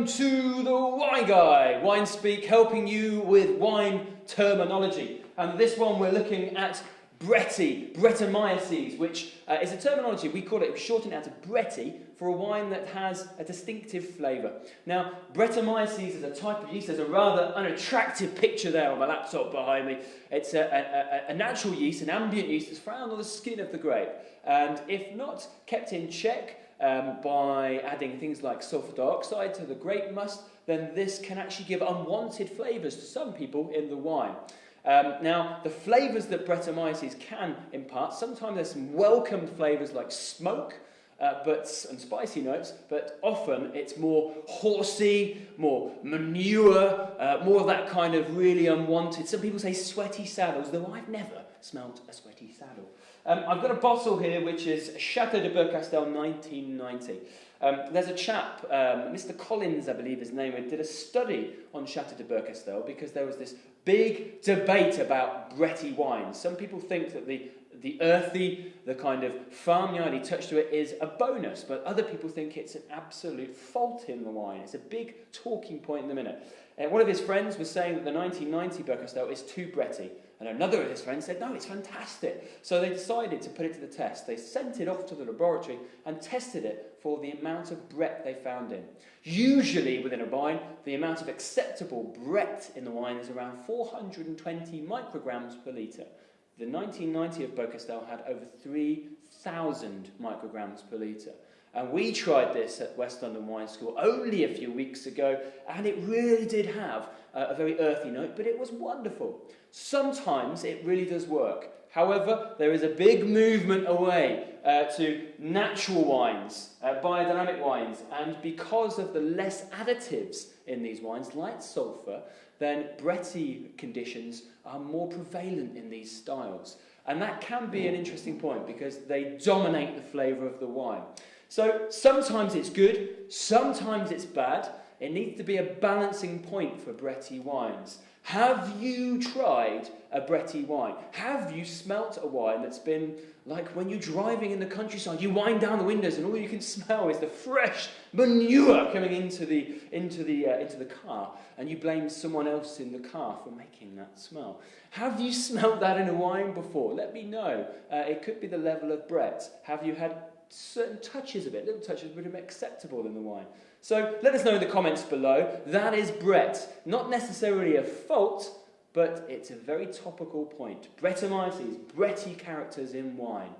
Welcome to the Wine Guy, Wine Speak, helping you with wine terminology. And this one we're looking at Brettanomyces, which is a terminology, we call it, we shorten it out to Bretti, for a wine that has a distinctive flavour. Now, Brettanomyces is a type of yeast. There's a rather unattractive picture there on my laptop behind me. It's a natural yeast, an ambient yeast that's found on the skin of the grape. And if not kept in check by adding things like sulfur dioxide to the grape must, then this can actually give unwanted flavours to some people in the wine. Now, the flavours that Brettanomyces can impart, sometimes there's some welcomed flavours like smoke and spicy notes, but often it's more horsey, more manure, more of that kind of really unwanted. Some people say sweaty saddles, though I've never smelt a sweaty saddle. I've got a bottle here which is Chateau de Beaucastel 1990. There's a chap, Mr. Collins, I believe his name, who did a study on Chateau de Beaucastel because there was this big debate about Bretti wines. Some people think that the earthy, the kind of farmyardy touch to it is a bonus, but other people think it's an absolute fault in the wine. It's a big talking point in the minute. One of his friends was saying that the 1990 Beaucastel is too Bretti, and another of his friends said, no, it's fantastic. So they decided to put it to the test. They sent it off to the laboratory and tested it for the amount of Brett they found in. Usually within a wine, the amount of acceptable Brett in the wine is around 420 micrograms per litre. The 1990 of Beaucastel had over 3,000 micrograms per litre. And we tried this at West London Wine School only a few weeks ago, and it really did have a very earthy note, but it was wonderful. Sometimes it really does work. However, there is a big movement away to natural wines, biodynamic wines, and because of the less additives in these wines, like sulfur, then Bretti conditions are more prevalent in these styles. And that can be an interesting point because they dominate the flavour of the wine. So sometimes it's good, sometimes it's bad. It needs to be a balancing point for Bretti wines. Have you tried a Bretti wine? Have you smelt a wine that's been like when you're driving in the countryside, you wind down the windows and all you can smell is the fresh manure coming into the car, and you blame someone else in the car for making that smell? Have you smelt that in a wine before? Let me know. It could be the level of Brett. Have you had certain touches of it, little touches would have been acceptable in the wine? So let us know in the comments below. That is Brett. Not necessarily a fault, but it's a very topical point. Brettanomyces, Bretti characters in wine.